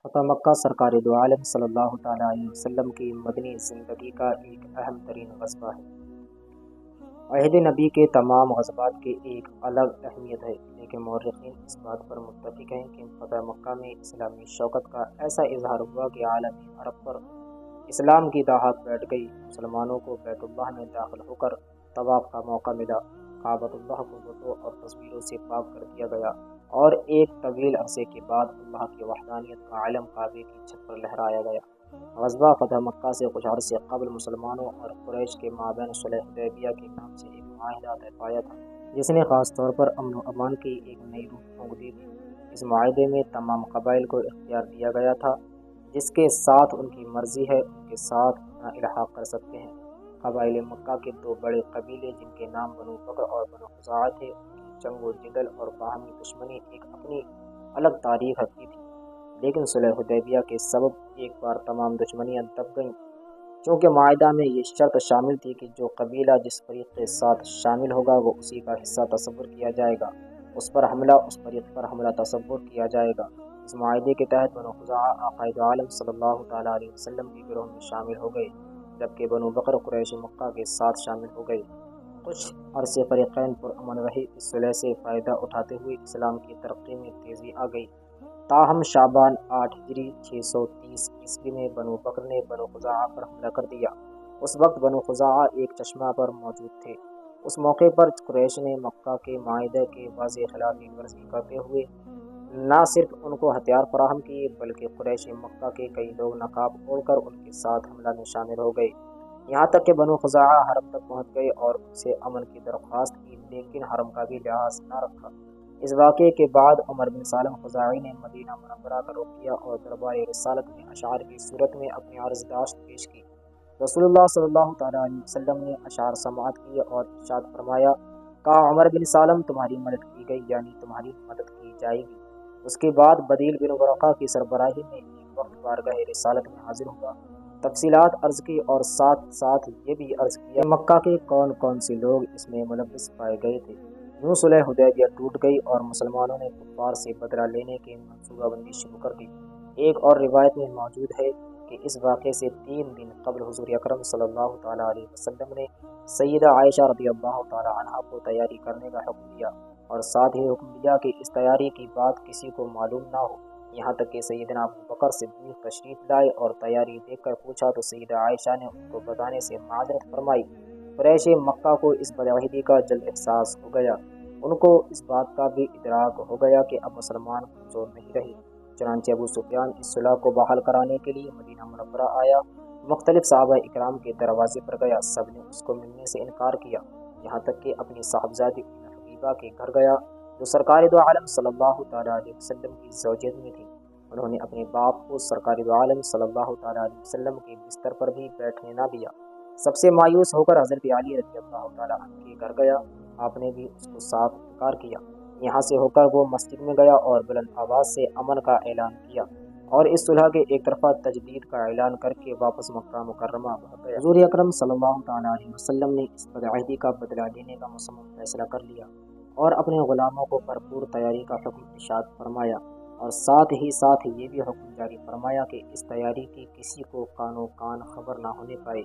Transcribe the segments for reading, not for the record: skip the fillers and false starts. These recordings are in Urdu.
فتح مکہ سرکار دو عالم صلی اللہ تعالیٰ علیہ وسلم کی مدنی زندگی کا ایک اہم ترین غزوہ ہے۔ عہد نبی کے تمام غزوات کی ایک الگ اہمیت ہے، لیکن مورخین اس بات پر متفق ہیں کہ فتح مکہ میں اسلامی شوکت کا ایسا اظہار ہوا کہ عالمی عرب پر اسلام کی دھاک بیٹھ گئی۔ مسلمانوں کو بیت اللہ میں داخل ہو کر طواف کا موقع ملا، کعبۃ اللہ کو بتوں اور تصویروں سے پاک کر دیا گیا، اور ایک طویل عرصے کے بعد اللہ کی وحدانیت کا علم کعبے کی چھت پر لہرایا گیا۔ غزوہ فتح مکہ سے کچھ عرصے قبل مسلمانوں اور قریش کے مابین صلح حدیبیہ کے نام سے ایک معاہدہ طے پایا تھا، جس نے خاص طور پر امن و امان کی ایک نئی روح پھونک دی تھی۔ اس معاہدے میں تمام قبائل کو اختیار دیا گیا تھا، جس کے ساتھ ان کی مرضی ہے ان کے ساتھ اپنا الحاق کر سکتے ہیں۔ قبائل مکہ کے دو بڑے قبیلے جن کے نام بنو بکر اور بنو خزاعہ تھے، ان کی جنگ و جدل اور باہمی دشمنی ایک اپنی الگ تاریخ رکھتی تھی، لیکن صلح حدیبیہ کے سبب ایک بار تمام دشمنیاں دب گئیں، چونکہ معاہدہ میں یہ شرط شامل تھی کہ جو قبیلہ جس فریق کے ساتھ شامل ہوگا وہ اسی کا حصہ تصور کیا جائے گا، اس پر حملہ اس فریق پر حملہ تصور کیا جائے گا۔ اس معاہدے کے تحت بنو خزاعہ آقا دو عالم صلی اللہ تعالیٰ علیہ وسلم کے گروہ میں شامل ہو گئے، جبکہ بنو بکر قریش مکہ کے ساتھ شامل ہو گئے۔ کچھ عرصے فریقین پرامن رہے۔ اس صلح سے فائدہ اٹھاتے ہوئے اسلام کی ترقی میں تیزی آ گئی۔ تاہم شعبان 8 ہجری 630 عیسوی میں بنو بکر نے بنو خزاعہ پر حملہ کر دیا۔ اس وقت بنو خزاعہ ایک چشمہ پر موجود تھے۔ اس موقع پر قریش نے مکہ کے معاہدے کے واضح خلاف ورزی کرتے ہوئے نہ صرف ان کو ہتھیار فراہم کیے، بلکہ قریش مکہ کے کئی لوگ نقاب اوڑھ کر ان کے ساتھ حملہ میں شامل ہو گئے، یہاں تک کہ بنو خزاعہ حرم تک پہنچ گئے اور ان سے امن کی درخواست کی، لیکن حرم کا بھی لحاظ نہ رکھا۔ اس واقعے کے بعد عمر بن سالم خزاعی نے مدینہ منورہ کا رخ کیا اور دربار رسالت میں اشعار کی صورت میں اپنی عرضداشت پیش کی۔ رسول اللہ صلی اللہ تعالیٰ علیہ وسلم نے اشعار سماعت کیے اور ارشاد فرمایا، کہا عمر بن سالم تمہاری مدد کی گئی، یعنی تمہاری مدد کی جائے گی۔ اس کے بعد بدیل بن ورقہ کی سربراہی میں ایک وقت بارگاہ رسالت میں حاضر ہوا، تفصیلات عرض کی اور ساتھ ساتھ یہ بھی عرض کیا کہ مکہ کے کون کون سے لوگ اس میں ملوث پائے گئے تھے۔ یوں صلح حدیبیہ ٹوٹ گئی اور مسلمانوں نے کفار سے بدلہ لینے کی منصوبہ بندی شروع کر دی۔ ایک اور روایت میں موجود ہے کہ اس واقعے سے 3 دن قبل حضور اکرم صلی اللہ تعالیٰ علیہ وسلم نے سیدہ عائشہ رضی اللہ تعالیٰ عنہا کو تیاری کرنے کا حکم دیا، اور ساتھ ہی حکم دیا کہ اس تیاری کی بات کسی کو معلوم نہ ہو، یہاں تک کہ سیدنا ابو بکر صدیق تشریف لائے اور تیاری دیکھ کر پوچھا تو سیدہ عائشہ نے ان کو بتانے سے معذرت فرمائی۔ قریش مکہ کو اس بدعہدی کا جلد احساس ہو گیا، ان کو اس بات کا بھی ادراک ہو گیا کہ اب مسلمان کمزور نہیں رہے۔ چنانچہ ابو سفیان اس صلح کو بحال کرانے کے لیے مدینہ منورہ آیا، مختلف صحابہ اکرام کے دروازے پر گیا، سب نے اس کو ملنے سے انکار کیا، یہاں تک کہ اپنی صاحبزادی ام حبیبہ کے گھر گیا جو سرکار دو عالم صلی اللہ تعالیٰ علیہ وسلم کی زوجیت میں تھی۔ انہوں نے اپنے باپ کو سرکار دو عالم صلی اللہ تعالیٰ علیہ وسلم کے بستر پر بھی بیٹھنے نہ دیا۔ سب سے مایوس ہو کر حضرت علی رضی اللہ تعالیٰ عنہ کے گھر گیا، آپ نے بھی اس کو صاف انکار کیا۔ یہاں سے ہو کر وہ مسجد میں گیا اور بلند آواز سے امن کا اعلان کیا، اور اس صلح کے ایک طرفہ تجدید کا اعلان کر کے واپس مکہ مکرمہ بھاگ گیا۔ حضور اکرم صلی اللہ تعالیٰ علیہ وسلم نے اس بدعہدی کا بدلہ لینے کا مصمم فیصلہ کر لیا اور اپنے غلاموں کو بھرپور تیاری کا حکم ارشاد فرمایا، اور ساتھ ہی یہ بھی حکم جاری فرمایا کہ اس تیاری کی کسی کو کانو کان خبر نہ ہونے پائے۔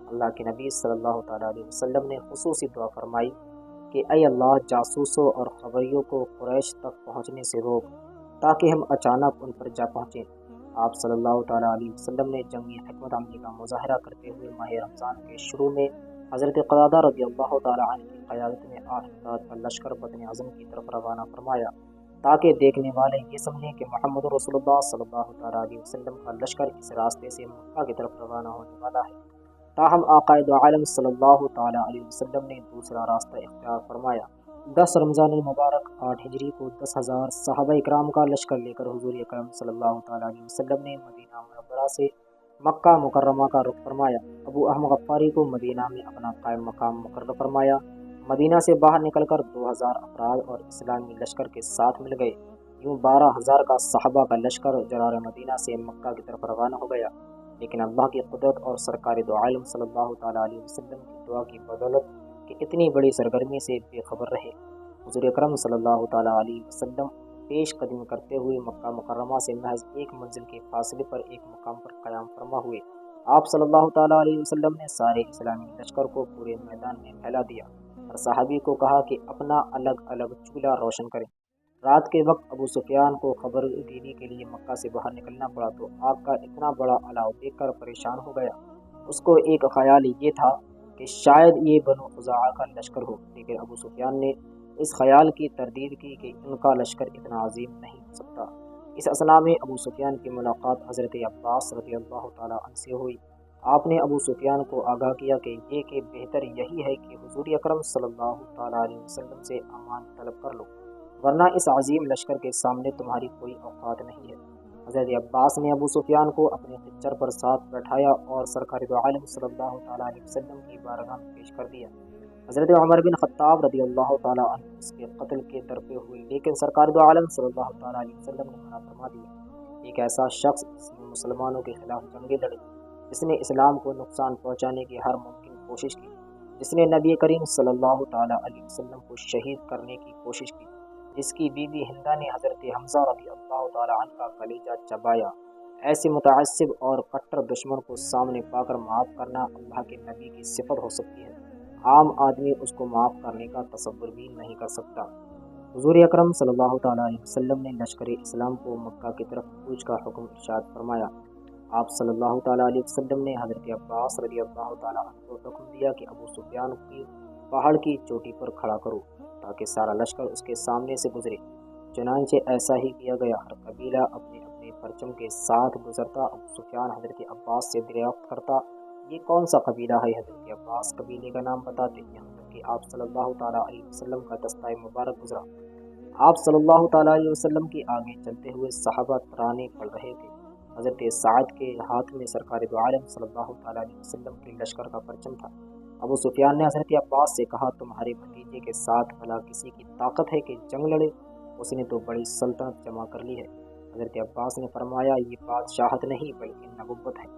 اللہ کے نبی صلی اللہ تعالیٰ علیہ وسلم نے خصوصی دعا فرمائی کہ اے اللہ، جاسوسوں اور خبریوں کو قریش تک پہنچنے سے روک تاکہ ہم اچانک ان پر جا پہنچیں۔ آپ صلی اللہ تعالیٰ علیہ وسلم نے جنگی حکمت عملی کا مظاہرہ کرتے ہوئے ماہ رمضان کے شروع میں حضرت قتادہ رضی اللہ تعالیٰ عنہ کی قیادت میں 8 افراد کا لشکر بطن اعظم کی طرف روانہ فرمایا، تاکہ دیکھنے والے یہ سمجھیں کہ محمد رسول اللہ صلی اللہ تعالیٰ علیہ وسلم کا لشکر اس راستے سے مکہ کی طرف روانہ ہونے والا ہے۔ تاہم آقا دو عالم صلی اللہ تعالیٰ علیہ وسلم نے دوسرا راستہ اختیار فرمایا۔ 10 رمضان المبارک 8 ہجری کو 10,000 صحابہ اکرام کا لشکر لے کر حضور اکرم صلی اللہ تعالیٰ علیہ وسلم نے مدینہ منورہ سے مکہ مکرمہ کا رخ فرمایا۔ ابو احمد غفاری کو مدینہ میں اپنا قائم مقام مقرر فرمایا۔ مدینہ سے باہر نکل کر 2,000 افراد اور اسلامی لشکر کے ساتھ مل گئے۔ یوں 12,000 کا صحابہ کا لشکر جرار مدینہ سے مکہ کی طرف روانہ ہو گیا، لیکن اللہ کی قدرت اور سرکار دو عالم صلی اللہ تعالیٰ علیہ وسلم کی دعا کی بدولت کہ اتنی بڑی سرگرمی سے بے خبر رہے۔ حضور اکرم صلی اللہ تعالیٰ علیہ وسلم پیش قدمی کرتے ہوئے مکہ مکرمہ سے محض ایک منزل کے فاصلے پر ایک مقام پر قیام فرما ہوئے۔ آپ صلی اللہ تعالیٰ علیہ وسلم نے سارے اسلامی لشکر کو پورے میدان میں پھیلا دیا اور صحابی کو کہا کہ اپنا الگ الگ چولہا روشن کریں۔ رات کے وقت ابو سفیان کو خبر دینے کے لیے مکہ سے باہر نکلنا پڑا تو آگ کا اتنا بڑا الاؤ دیکھ کر پریشان ہو گیا۔ اس کو ایک خیال یہ تھا کہ شاید یہ بنو خزاعہ کا لشکر ہو، لیکن ابو سفیان نے اس خیال کی تردید کی کہ ان کا لشکر اتنا عظیم نہیں ہو سکتا۔ اس اثناء میں ابو سفیان کی ملاقات حضرت عباس رضی اللہ تعالیٰ عنہ سے ہوئی۔ آپ نے ابو سفیان کو آگاہ کیا کہ بہتر یہی ہے کہ حضور اکرم صلی اللہ تعالیٰ علیہ وسلم سے امان طلب کر لو، ورنہ اس عظیم لشکر کے سامنے تمہاری کوئی اوقات نہیں ہے۔ حضرت عباس نے ابو سفیان کو اپنے خچر پر ساتھ بیٹھایا اور سرکار دو عالم صلی اللہ تعالیٰ علیہ وسلم کی بارگاہ میں پیش کر دیا۔ حضرت عمر بن خطاب رضی اللہ تعالیٰ عنہ اس کے قتل کے درپے ہوئے، لیکن سرکار دو عالم صلی اللہ تعالیٰ علیہ وسلم نے منع فرما دیا۔ ایک ایسا شخص جس نے مسلمانوں کے خلاف جنگیں لڑی، جس نے اسلام کو نقصان پہنچانے کی ہر ممکن کوشش کی، جس نے نبی کریم صلی اللہ تعالیٰ علیہ وسلم کو شہید کرنے کی کوشش کی، جس کی بیوی ہندہ نے حضرت حمزہ رضی اللہ تعالیٰ عنہ کا کلیجہ چبایا، ایسے متعصب اور کٹر دشمن کو سامنے پا کر معاف کرنا اللہ کے نبی کی صفت ہو سکتی ہے۔ عام آدمی اس کو معاف کرنے کا تصور بھی نہیں کر سکتا۔ حضور اکرم صلی اللہ تعالیٰ علیہ وسلم نے لشکر اسلام کو مکہ کی طرف کوچ کا حکم ارشاد فرمایا۔ آپ صلی اللہ تعالیٰ علیہ وسلم نے حضرت عباس رضی اللہ تعالیٰ عنہ کو حکم دیا کہ ابو سفیان کی پہاڑ کی چوٹی پر کھڑا کرو تاکہ سارا لشکر اس کے سامنے سے گزرے۔ چنانچہ ایسا ہی کیا گیا۔ ہر قبیلہ اپنے اپنے پرچم کے ساتھ گزرتا۔ ابو سفیان حضرت عباس سے دریافت کرتا، یہ کون سا قبیلہ ہے؟ حضرت عباس قبیلے کا نام بتاتے، یہاں تک کہ آپ صلی اللہ تعالیٰ علیہ وسلم کا دستہ مبارک گزرا۔ آپ صلی اللہ تعالیٰ علیہ وسلم کی آگے چلتے ہوئے صحابہ ترانے پڑھ رہے تھے۔ حضرت سعد کے ہاتھ میں سرکار دو عالم صلی اللہ تعالیٰ علیہ وسلم کے لشکر کا پرچم تھا۔ ابو سفیان نے حضرت عباس سے کہا، تمہارے بھتیجے کے ساتھ بھلا کسی کی طاقت ہے کہ جنگ لڑے؟ اس نے تو بڑی سلطنت جمع کر لی ہے۔ حضرت عباس نے فرمایا، یہ بادشاہت نہیں بلکہ نبوت ہے۔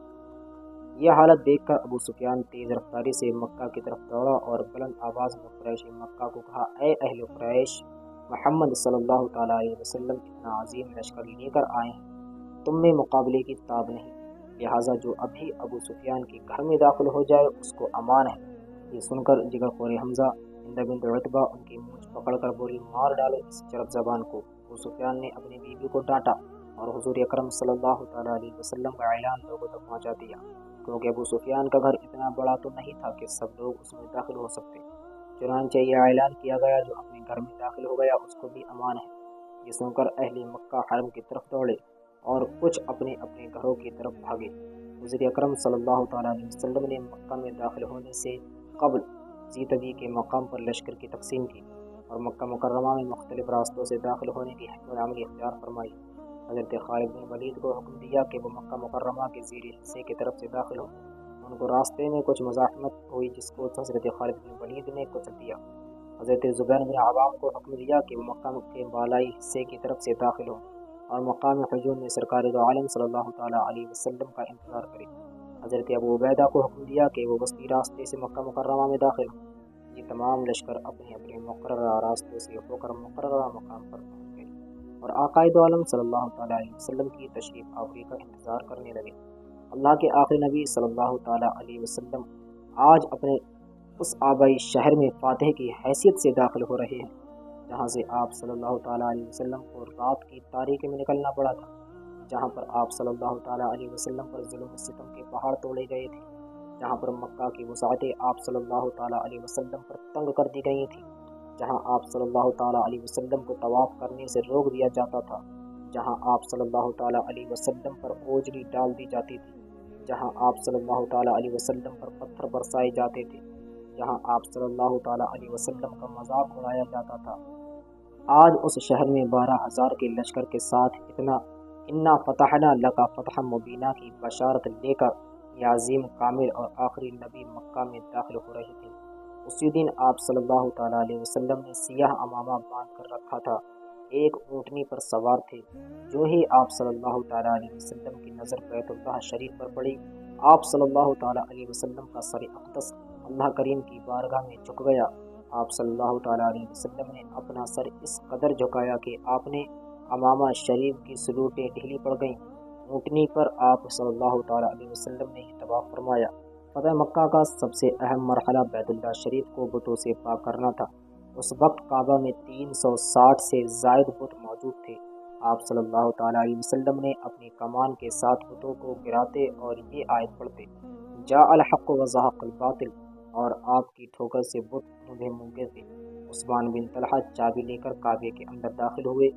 یہ حالت دیکھ کر ابو سفیان تیز رفتاری سے مکہ کی طرف دوڑا اور بلند آواز میں قریش مکہ کو کہا، اے اہل قریش، محمد صلی اللہ تعالیٰ علیہ وسلم اتنا عظیم لشکر لے کر آئے ہیں، تم میں مقابلے کی تاب نہیں، لہٰذا جو ابھی ابو سفیان کے گھر میں داخل ہو جائے اس کو امان ہے۔ یہ سن کر جگر خور حمزہ ہند بنت عتبہ ان کی مونچھ پکڑ کر بولی، مار ڈالو اس چرب زبان کو۔ ابو سفیان نے اپنی بیوی کو ڈانٹا اور حضور اکرم صلی اللہ تعالیٰ علیہ وسلم کا اعلان لوگوں تک پہنچا دیا، کیونکہ ابو سفیان کا گھر اتنا بڑا تو نہیں تھا کہ سب لوگ اس میں داخل ہو سکتے۔ چنانچہ یہ اعلان کیا گیا، جو اپنے گھر میں داخل ہو گیا اس کو بھی امان ہے۔ یہ سن کر اہل مکہ حرم کی طرف دوڑے اور کچھ اپنے اپنے گھروں کی طرف بھاگے۔ حضور اکرم صلی اللہ تعالیٰ علیہ وسلم نے مکہ میں داخل ہونے سے قبل زیتوی کے مقام پر لشکر کی تقسیم کی اور مکہ مکرمہ میں مختلف راستوں سے داخل ہونے کی حکمت عملی اختیار فرمائی۔ حضرت خالد بن ولید کو حکم دیا کہ وہ مکہ مکرمہ کے زیر حصے کی طرف سے داخل ہو۔ ان کو راستے میں کچھ مزاحمت ہوئی جس کو حضرت خالد بن ولید نے کچل دیا۔ حضرت زبیر بن عوام کو حکم دیا کہ وہ مکہ کے بالائی حصے کی طرف سے داخل ہو اور مقام حجون میں سرکار دو عالم صلی اللہ تعالیٰ علیہ وسلم کا انتظار کرے۔ حضرت ابو عبیدہ کو حکم دیا کہ وہ وسطی راستے سے مکہ مکرمہ میں داخل ہوں۔ یہ تمام لشکر اپنے اپنے مقررہ راستوں سے ہو کر مقررہ مقام پر پہنچ گئے اور آقائے دو عالم صلی اللہ تعالیٰ علیہ وسلم کی تشریف آوری کا انتظار کرنے لگے۔ اللہ کے آخری نبی صلی اللہ تعالیٰ علیہ وسلم آج اپنے اس آبائی شہر میں فاتح کی حیثیت سے داخل ہو رہے ہیں جہاں سے آپ صلی اللہ تعالیٰ علیہ وسلم کو رات کی تاریکی میں نکلنا پڑا تھا، جہاں پر آپ صلی اللہ تعالیٰ علیہ وسلم پر ظلم و ستم کے پہاڑ توڑے گئے تھے، جہاں پر مکہ کی وسعتیں آپ صلی اللہ تعالیٰ علیہ وسلم پر تنگ کر دی گئی تھیں، جہاں آپ صلی اللہ تعالیٰ علیہ وسلم کو طواف کرنے سے روک دیا جاتا تھا، جہاں آپ صلی اللہ تعالیٰ علیہ وسلم پر اوجری ڈال دی جاتی تھی، جہاں آپ صلی اللہ تعالیٰ علیہ وسلم پر پتھر برسائے جاتے تھے، جہاں آپ صلی اللہ تعالیٰ علیہ وسلم کا مذاق اڑایا جاتا تھا، آج اس شہر میں 12,000 کے لشکر کے ساتھ انا فتحنا لکا فتح مبینہ کی بشارت لے کر یہ عظیم کامل اور آخری نبی مکہ میں داخل ہو رہے تھے۔ اسی دن آپ صلی اللہ تعالیٰ علیہ وسلم نے سیاہ امامہ باندھ کر رکھا تھا، ایک اونٹنی پر سوار تھے۔ جو ہی آپ صلی اللہ تعالیٰ علیہ وسلم کی نظر بیت اللہ شریف پر پڑی، آپ صلی اللہ تعالیٰ علیہ وسلم کا سر اقدس اللہ کریم کی بارگاہ میں جھک گیا۔ آپ صلی اللہ تعالیٰ علیہ وسلم نے اپنا سر اس قدر جھکایا کہ آپ نے امامہ شریف کی سلوٹیں ڈھیلی پڑ گئیں۔ اونٹنی پر آپ صلی اللہ تعالیٰ علیہ وسلم نے طواف فرمایا۔ فتح مکہ کا سب سے اہم مرحلہ بیت اللہ شریف کو بتوں سے پاک کرنا تھا۔ اس وقت کعبہ میں 360 سے زائد بت موجود تھے۔ آپ صلی اللہ تعالیٰ علیہ وسلم نے اپنی کمان کے ساتھ بتوں کو گراتے اور یہ آیت پڑھتے: جاء الحق وزهق الباطل، اور آپ کی ٹھوکر سے بت مندھے مونگے تھے۔ عثمان بن طلحہ چابی لے کر کعبے کے اندر داخل ہوئے۔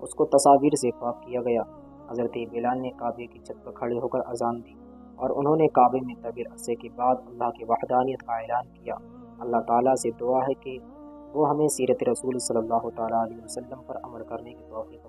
اس کو تصاویر سے پاک کیا گیا۔ حضرت بلال نے کعبے کی چھت پر کھڑے ہو کر اذان دی اور انہوں نے کعبے میں طویل عرصے کے بعد اللہ کی وحدانیت کا اعلان کیا۔ اللہ تعالیٰ سے دعا ہے کہ وہ ہمیں سیرت رسول صلی اللہ تعالیٰ علیہ وسلم پر عمل کرنے کی توفیق